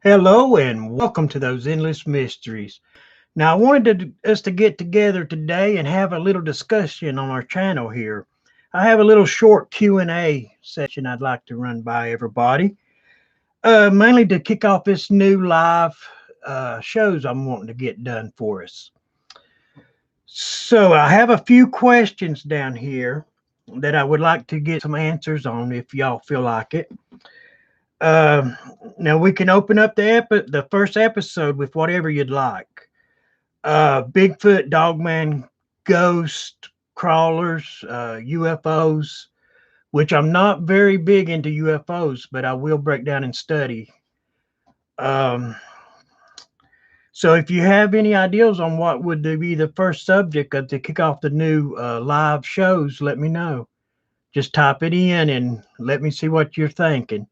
Hello and welcome to those endless mysteries. Now, I wanted us to get together today and have a little discussion on our channel here. I have a little short Q&A session I'd like to run by everybody, mainly to kick off this new live shows I'm wanting to get done for us. So, I have a few questions down here that I would like to get some answers on if y'all feel like it. Um, Now we can open up the first episode with whatever you'd like. Bigfoot, Dogman, ghost crawlers, UFOs, which I'm not very big into UFOs, but I will break down and study. Um, so if you have any ideas on what would be the first subject to kick off the new live shows, let me know. Just type it in and let me see what you're thinking.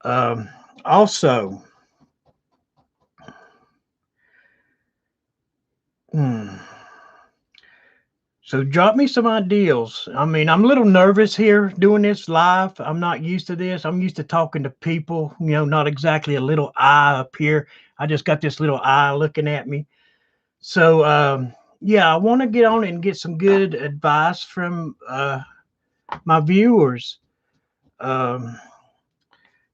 Um, Also, hmm, so drop me some ideas. I mean, I'm a little nervous here doing this live. I'm not used to this. I'm used to talking to people, not exactly a little eye up here. I just got this little eye looking at me. So, yeah, I want to get on and get some good advice from my viewers. Um,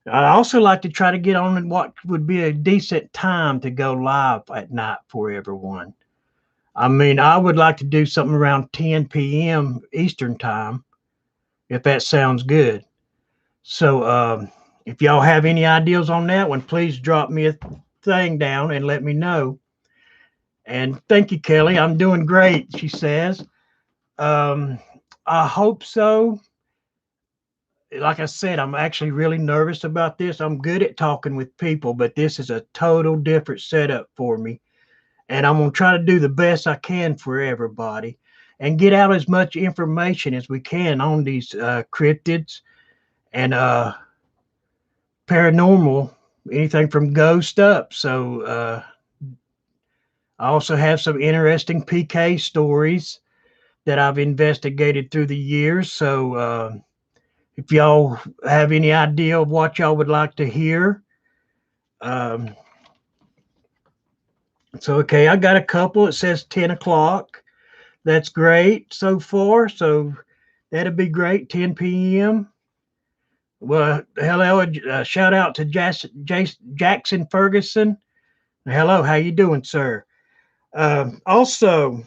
I also like to try to get on in what would be a decent time to go live at night for everyone. I mean, I would like to do something around 10 p.m. Eastern time, if that sounds good. So, if y'all have any ideas on that one, please drop me a thing down and let me know. And thank you, Kelly. I'm doing great, she says. Um, I hope so. Like I said, I'm actually really nervous about this. I'm good at talking with people, but this is a total different setup for me. And I'm going to try to do the best I can for everybody and get out as much information as we can on these cryptids and paranormal, anything from ghost up. So I also have some interesting PK stories that I've investigated through the years. So if y'all have any idea of what y'all would like to hear, um, so okay, I got a couple. It says 10 o'clock. That's great so far. So that'd be great. 10 p.m. Well, hello, shout out to Jackson Ferguson. Hello, how you doing, sir? Also,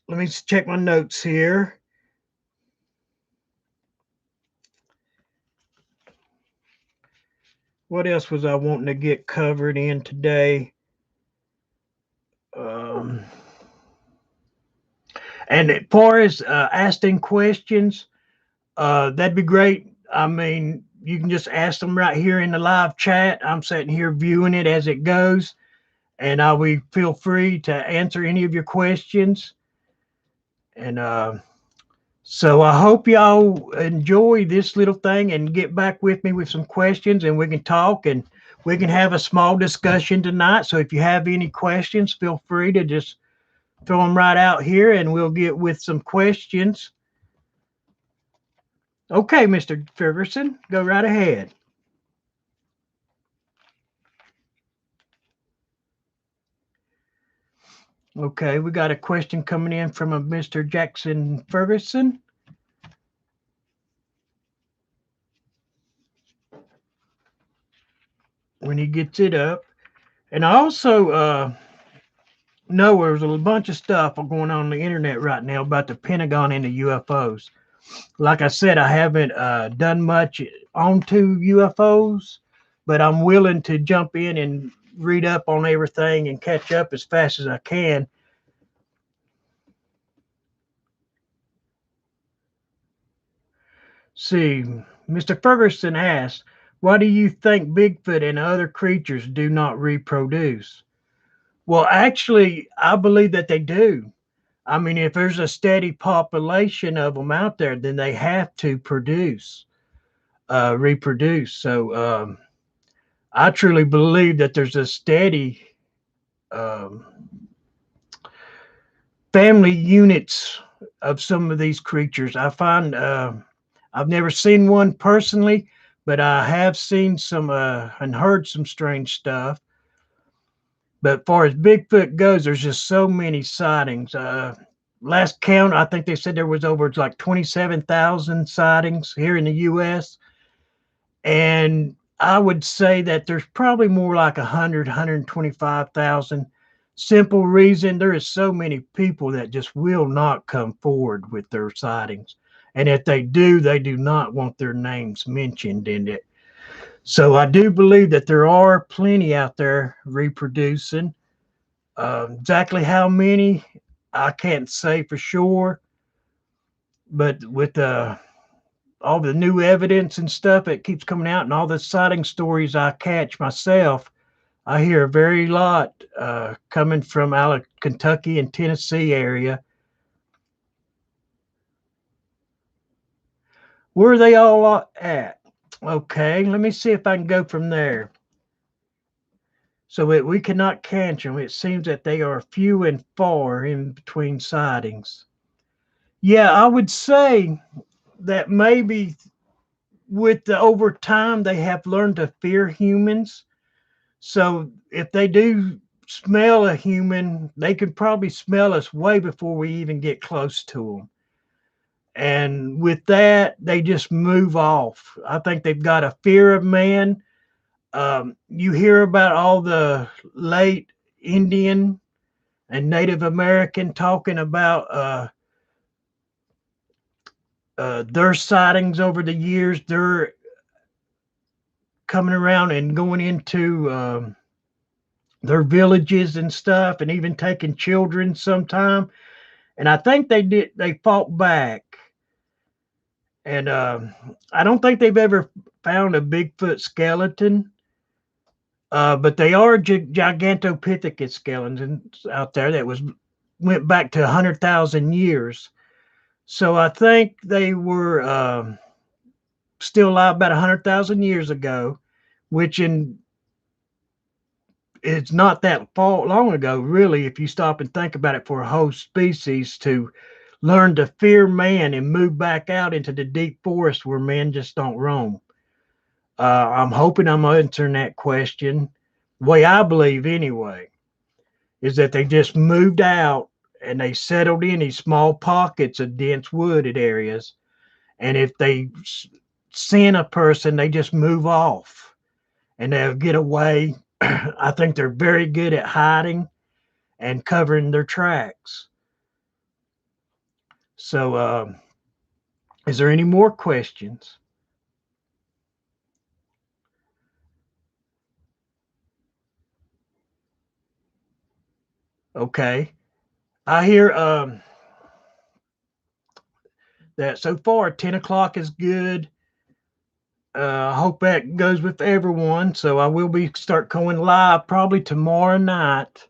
let me check my notes here. What else was I wanting to get covered in today? Um, and as far as asking questions, that'd be great. I mean, you can just ask them right here in the live chat. I'm sitting here viewing it as it goes, and I will feel free to answer any of your questions. And so I hope y'all enjoy this little thing and get back with me with some questions and we can talk and we can have a small discussion tonight. So if you have any questions, feel free to just throw them right out here and we'll get with some questions. Okay, Mr. Ferguson, go right ahead. Okay, we got a question coming in from a Mr. Jackson Ferguson. When he gets it up. And I also know there's a bunch of stuff going on the internet right now about the Pentagon and the UFOs. Like I said, I haven't done much onto UFOs, but I'm willing to jump in and read up on everything and catch up as fast as I can. See, Mr. Ferguson asked, why do you think Bigfoot and other creatures do not reproduce? Well, actually, I believe that they do. I mean, if there's a steady population of them out there, then they have to reproduce. So I truly believe that there's a steady um, family units of some of these creatures. I find I've never seen one personally, but I have seen some and heard some strange stuff. But far as Bigfoot goes, there's just so many sightings. Last count, I think they said there was over like 27,000 sightings here in the U.S. And I would say that there's probably more like 100, 125,000. Simple reason there is so many people that just will not come forward with their sightings. And if they do not want their names mentioned in it. So I do believe that there are plenty out there reproducing. Exactly how many, I can't say for sure. But with all the new evidence and stuff that keeps coming out and all the sighting stories I catch myself, I hear a very lot coming from out of Kentucky and Tennessee area. Where are they all at? Okay, let me see if I can go from there. So we cannot catch them. It seems that they are few and far in between sightings. Yeah, I would say that maybe with the over time they have learned to fear humans. So if they do smell a human, they could probably smell us way before we even get close to them. And with that, they just move off. I think they've got a fear of man. You hear about all the late Indian and Native American talking about their sightings over the years. They're coming around and going into their villages and stuff, and even taking children sometime. And I think they fought back. And I don't think they've ever found a Bigfoot skeleton. But they are Gigantopithecus skeletons out there that went back to 100,000 years. So I think they were still alive about 100,000 years ago, which it's not that far long ago, really, if you stop and think about it, for a whole species to learn to fear man and move back out into the deep forest where men just don't roam. I'm hoping I'm answering that question. The way I believe, anyway, is that they just moved out and they settled in these small pockets of dense wooded areas. And if they seen a person, they just move off and they'll get away. I think they're very good at hiding and covering their tracks. So, is there any more questions? Okay. I hear that so far 10 o'clock is good. I hope that goes with everyone. So I will be start going live probably tomorrow night,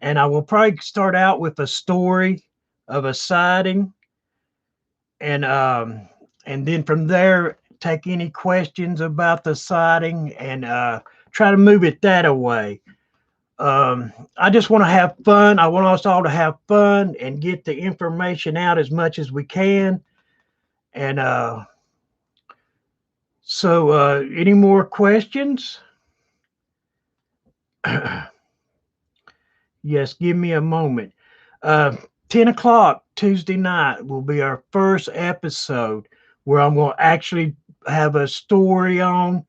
and I will probably start out with a story of a sighting, and then from there take any questions about the sighting and try to move it that away. I just want to have fun. I want us all to have fun and get the information out as much as we can. And so, any more questions? Yes, give me a moment. Uh, 10 o'clock Tuesday night will be our first episode where I'm going to actually have a story on,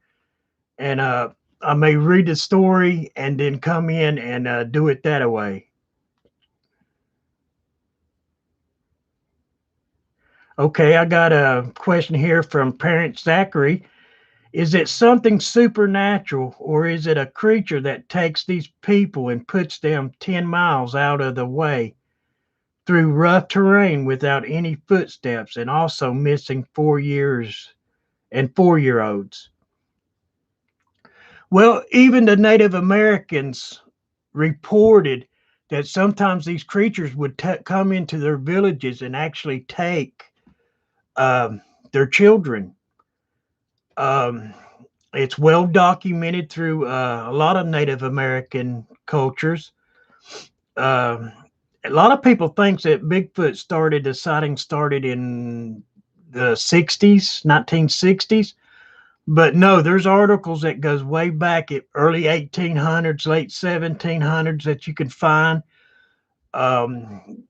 and I may read the story and then come in and do it that way. Okay, I got a question here from Parent Zachary. Is it something supernatural, or is it a creature that takes these people and puts them 10 miles out of the way through rough terrain without any footsteps, and also missing 4 years and 4-year-olds? Well, even the Native Americans reported that sometimes these creatures would come into their villages and actually take their children. Um, it's well documented through a lot of Native American cultures. Um, a lot of people think that the sighting started in the 60s, 1960s. But no, there's articles that goes way back at early 1800s, late 1700s that you can find. Um,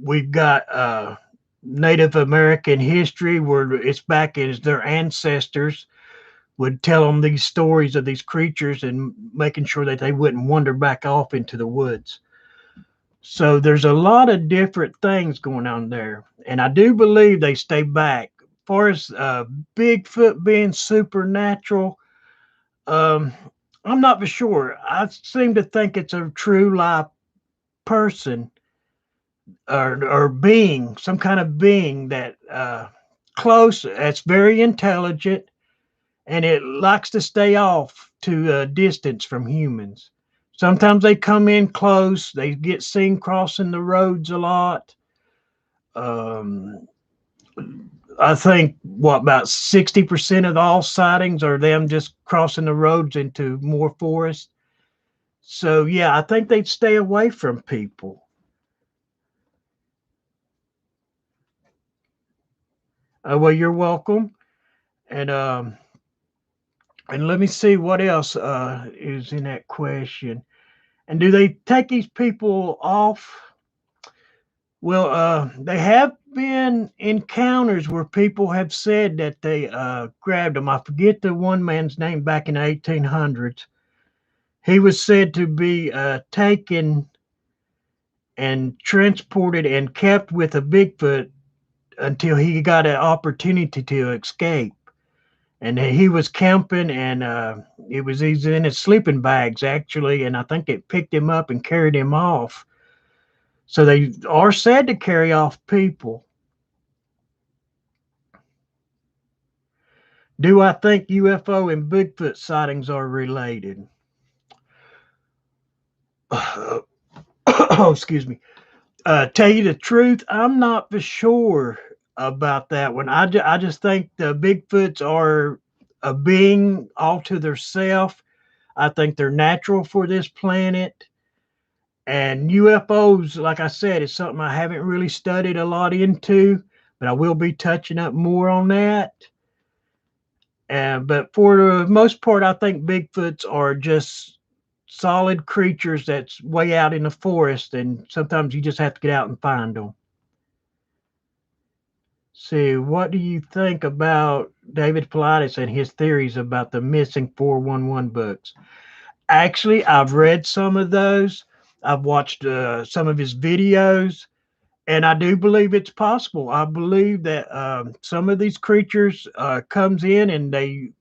we've got Native American history where it's back as their ancestors would tell them these stories of these creatures and making sure that they wouldn't wander back off into the woods. So there's a lot of different things going on there. And I do believe they stay back. As far as Bigfoot being supernatural, um, I'm not for sure. I seem to think it's a true live person or being, some kind of being that close, that's very intelligent, and it likes to stay off to a distance from humans. Sometimes they come in close. They get seen crossing the roads a lot. Um, I think what about 60% of all sightings are them just crossing the roads into more forest. So yeah, I think they'd stay away from people. Well, you're welcome. And let me see what else is in that question. And do they take these people off? Well, they have been encounters where people have said that they grabbed them. I forget the one man's name back in the 1800s. He was said to be taken and transported and kept with a Bigfoot until he got an opportunity to escape. And he was camping, and he's in his sleeping bags actually, and I think they picked him up and carried him off. So they are said to carry off people. Do I think UFO and Bigfoot sightings are related? Oh, excuse me. Tell you the truth, I'm not for sure about that one. I just think the Bigfoots are a being all to themselves. I think they're natural for this planet. And UFOs, like I said, is something I haven't really studied a lot into, but I will be touching up more on that. But for the most part, I think Bigfoots are just solid creatures that's way out in the forest, and sometimes you just have to get out and find them. See, what do you think about David Paulides and his theories about the missing 411 books? Actually, I've read some of those. I've watched some of his videos, and I do believe it's possible. I believe that some of these creatures comes in and they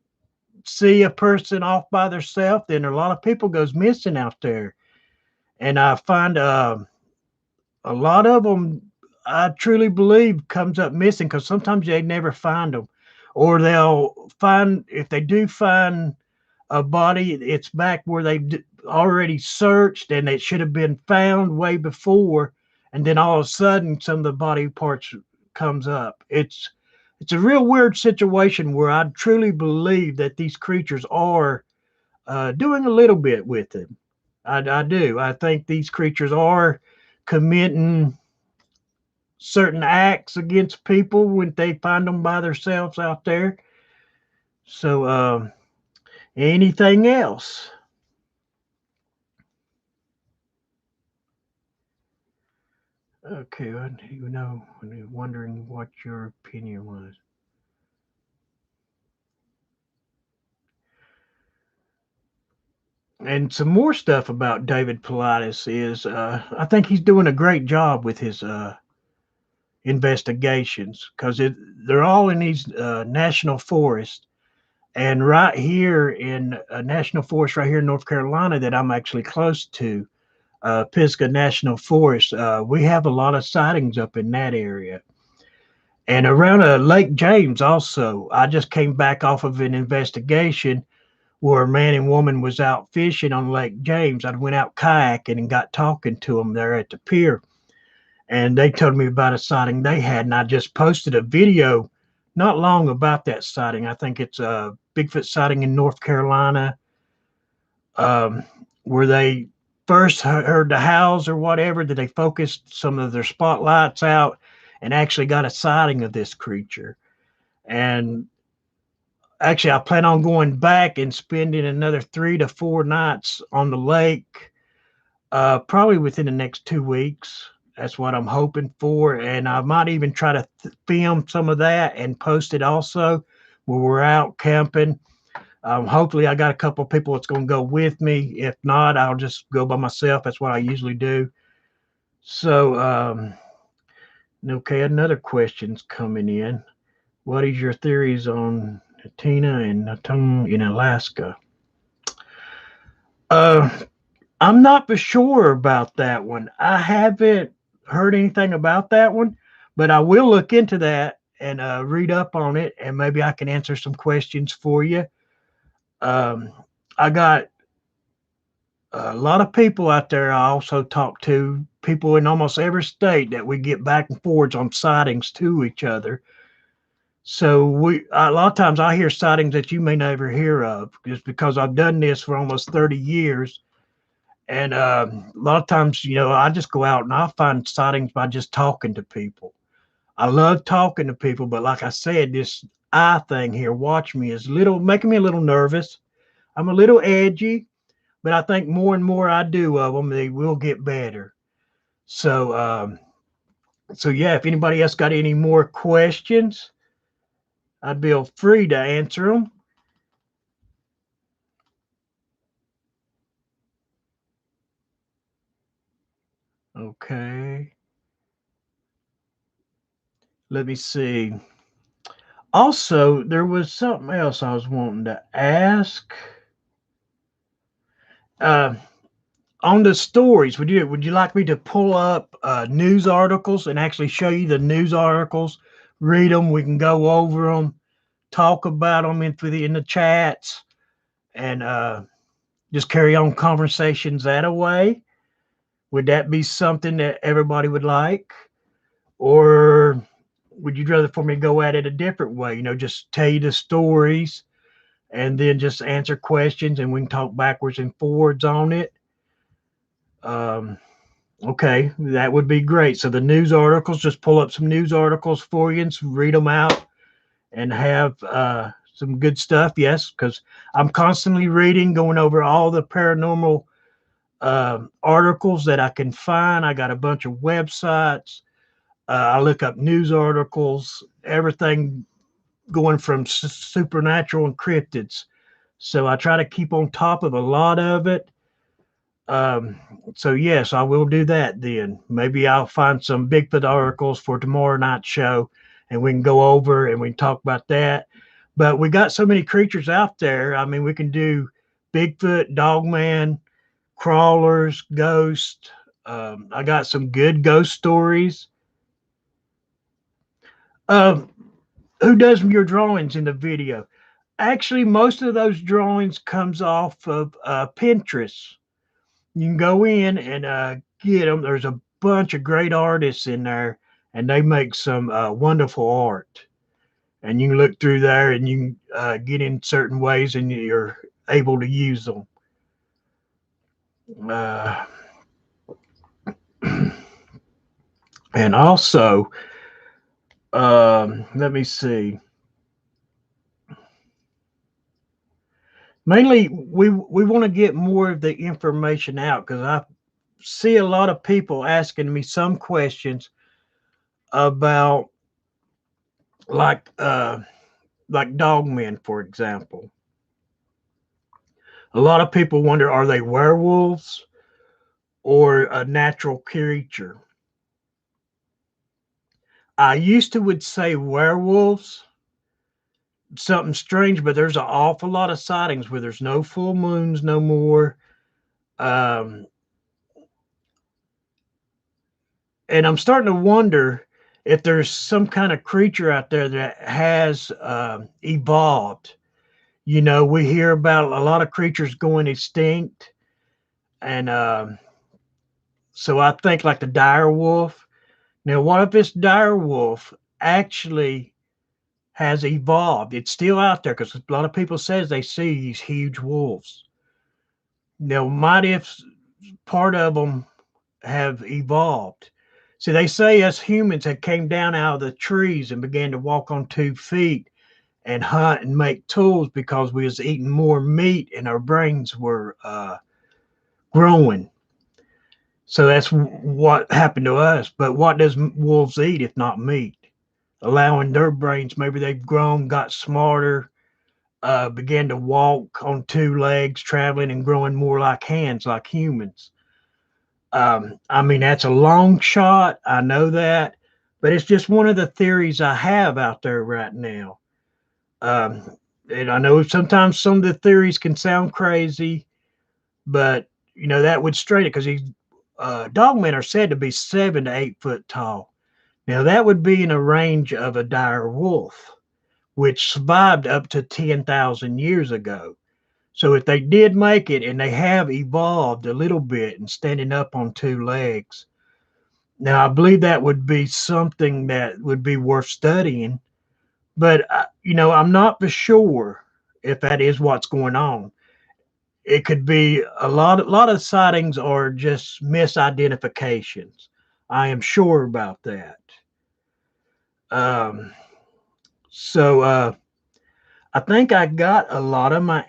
see a person off by themselves. Then a lot of people goes missing out there, and I find a lot of them. I truly believe comes up missing because sometimes they never find them, or they'll find if they do find a body, it's back where they've already searched and it should have been found way before, and then all of a sudden some of the body parts comes up. It's a real weird situation where I truly believe that these creatures are doing a little bit with it. I do. I think these creatures are committing certain acts against people when they find them by themselves out there. So, anything else? Okay, I didn't even know. I'm wondering what your opinion was. And some more stuff about David Paulides is I think he's doing a great job with his investigations because they're all in these national forests. And right here in a national forest, right here in North Carolina, that I'm actually close to, Pisgah National Forest, we have a lot of sightings up in that area. And around Lake James, also, I just came back off of an investigation where a man and woman was out fishing on Lake James. I went out kayaking and got talking to them there at the pier, and they told me about a sighting they had, and I just posted a video not long about that sighting. I think it's a Bigfoot sighting in North Carolina, um, where they first heard the howls or whatever, that they focused some of their spotlights out and actually got a sighting of this creature. And Actually, I plan on going back and spending another 3 to 4 nights on the lake, probably within the next 2 weeks. That's what I'm hoping for, and I might even try to film some of that and post it also, where we're out camping. Hopefully, I got a couple of people that's going to go with me. If not, I'll just go by myself. That's what I usually do. So, okay, another question's coming in. What is your theories on Tina and Natum in Alaska? Uh, I'm not for sure about that one. I haven't heard anything about that one, but I will look into that and read up on it, and maybe I can answer some questions for you. Um, I got a lot of people out there. I also talk to people in almost every state that we get back and forwards on sightings to each other. So a lot of times I hear sightings that you may never hear of, just because I've done this for almost 30 years. And a lot of times, I just go out and I find sightings by just talking to people. I love talking to people, but like I said, this eye thing here, watch me, is making me a little nervous. I'm a little edgy, but I think more and more I do of them, they will get better. So, so yeah, if anybody else got any more questions, I'd feel free to answer them. Okay. Let me see. Also, there was something else I was wanting to ask. Uh, on the stories, would you like me to pull up news articles and actually show you the news articles? Read them. We can go over them, talk about them in the chats, and just carry on conversations that way. Would that be something that everybody would like, or would you rather for me to go at it a different way? Just tell you the stories and then just answer questions, and we can talk backwards and forwards on it. Um, okay, that would be great. So the news articles, just pull up some news articles for you and read them out and have some good stuff. Yes, because I'm constantly reading, going over all the paranormal articles that I can find. I got a bunch of websites. I look up news articles, everything going from supernatural and cryptids. So I try to keep on top of a lot of it. Um, so yes, I will do that then. Maybe I'll find some Bigfoot articles for tomorrow night's show, and we can go over and we can talk about that. But we got so many creatures out there. I mean, we can do Bigfoot, Dogman, crawlers, ghosts. I got some good ghost stories. Um, who does your drawings in the video? Actually, most of those drawings comes off of Pinterest. You can go in and get them. There's a bunch of great artists in there, and they make some wonderful art. And you can look through there, and you can get in certain ways, and you're able to use them. Uh, and also, let me see. Mainly, we want to get more of the information out, because I see a lot of people asking me some questions about, like dogmen, for example. A lot of people wonder, are they werewolves or a natural creature? I used to would say werewolves, something strange, but there's an awful lot of sightings where there's no full moons no more. Um, and I'm starting to wonder if there's some kind of creature out there that has evolved. We hear about a lot of creatures going extinct, and so I think like the dire wolf. Now, what if this dire wolf actually has evolved? It's still out there, because a lot of people says they see these huge wolves. Now, might if part of them have evolved? See, they say us humans had came down out of the trees and began to walk on 2 feet, and hunt and make tools because we was eating more meat and our brains were growing. So that's what happened to us. But what does wolves eat if not meat? Allowing their brains, maybe they've grown, got smarter, began to walk on two legs, traveling and growing more like hands, like humans. I mean, that's a long shot. I know that, but it's just one of the theories I have out there right now. Um, and I know sometimes some of the theories can sound crazy, but that would straighten it because these dogmen are said to be 7 to 8 foot tall. Now that would be in a range of a dire wolf, which survived up to 10,000 years ago. So if they did make it and they have evolved a little bit and standing up on two legs, now I believe that would be something that would be worth studying. But I'm not for sure if that is what's going on. It could be a lot of sightings are just misidentifications. I am sure about that. Um, so I think I got a lot of my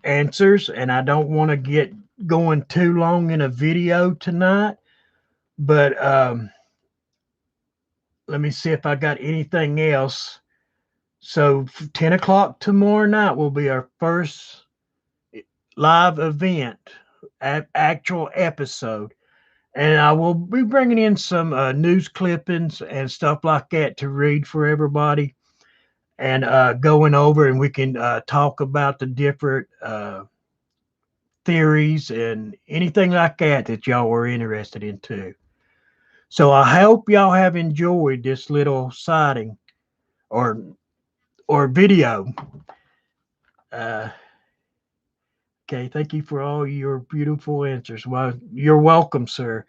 answers, and I don't want to get going too long in a video tonight. But let me see if I got anything else. So 10 o'clock tomorrow night will be our first live event, actual episode. And I will be bringing in some news clippings and stuff like that to read for everybody and going over, and we can talk about the different theories and anything like that y'all were interested in too. So I hope y'all have enjoyed this little sighting or video. Uh, okay, thank you for all your beautiful answers. Well, you're welcome, sir.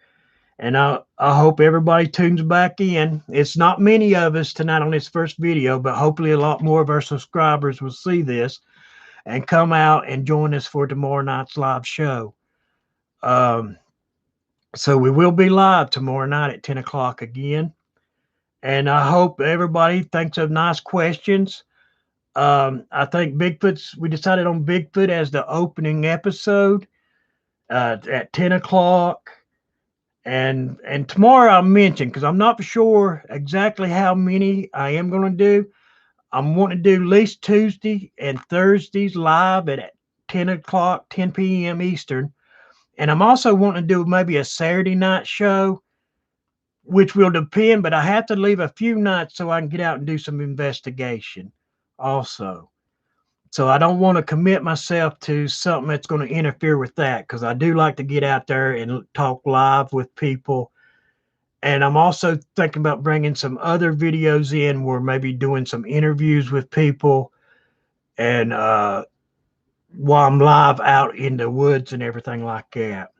And I hope everybody tunes back in. It's not many of us tonight on this first video, but hopefully a lot more of our subscribers will see this and come out and join us for tomorrow night's live show. Um, so we will be live tomorrow night at 10 o'clock again. And I hope everybody thinks of nice questions. I think we decided on Bigfoot as the opening episode at 10 o'clock. And tomorrow I'll mention, because I'm not sure exactly how many I am going to do. I'm wanting to do at least Tuesday and Thursdays live at 10 o'clock, 10 p.m. Eastern. And I'm also wanting to do maybe a Saturday night show, which will depend, but I have to leave a few nights so I can get out and do some investigation also. So I don't want to commit myself to something that's going to interfere with that, because I do like to get out there and talk live with people. And I'm also thinking about bringing some other videos in where maybe doing some interviews with people and while I'm live out in the woods and everything like that.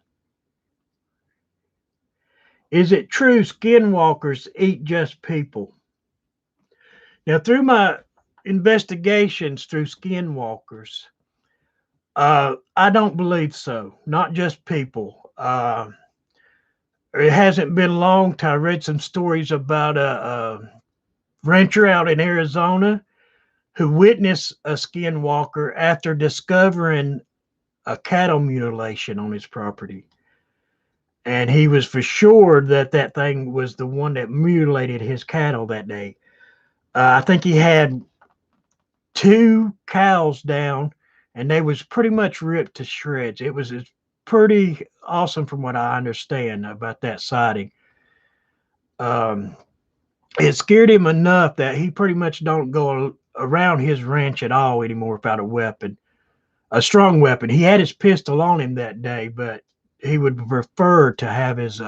Is it true skinwalkers eat just people? Now, through my investigations through skinwalkers, I don't believe so. Not just people. It hasn't been long till I read some stories about a rancher out in Arizona who witnessed a skinwalker after discovering a cattle mutilation on his property. And he was for sure that that thing was the one that mutilated his cattle that day. I think he had two cows down, and they was pretty much ripped to shreds. It was pretty awesome from what I understand about that sighting. Um, it scared him enough that he pretty much don't go around his ranch at all anymore without a weapon, a strong weapon. He had his pistol on him that day, but he would prefer to have his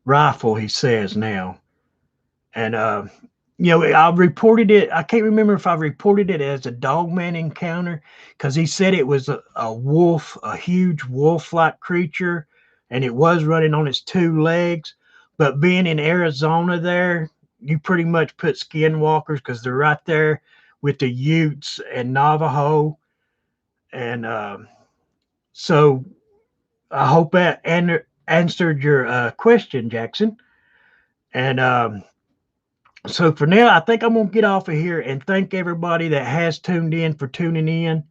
rifle, he says now. And I reported it. I can't remember if I reported it as a dogman encounter, because he said it was a wolf, a huge wolf-like creature, and it was running on its two legs. But being in Arizona there, you pretty much put skinwalkers because they're right there with the Utes and Navajo. And so I hope that answered your question, Jackson. And So for now, I think I'm gonna get off of here and thank everybody that has tuned in for tuning in,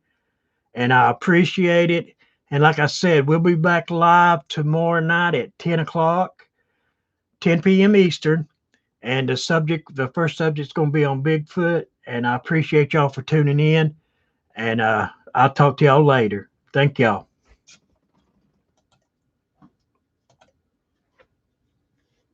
and I appreciate it. And like I said, we'll be back live tomorrow night at 10 o'clock, 10 p.m. Eastern. And the first subject's going to be on Bigfoot. And I appreciate y'all for tuning in. And I'll talk to y'all later. Thank y'all.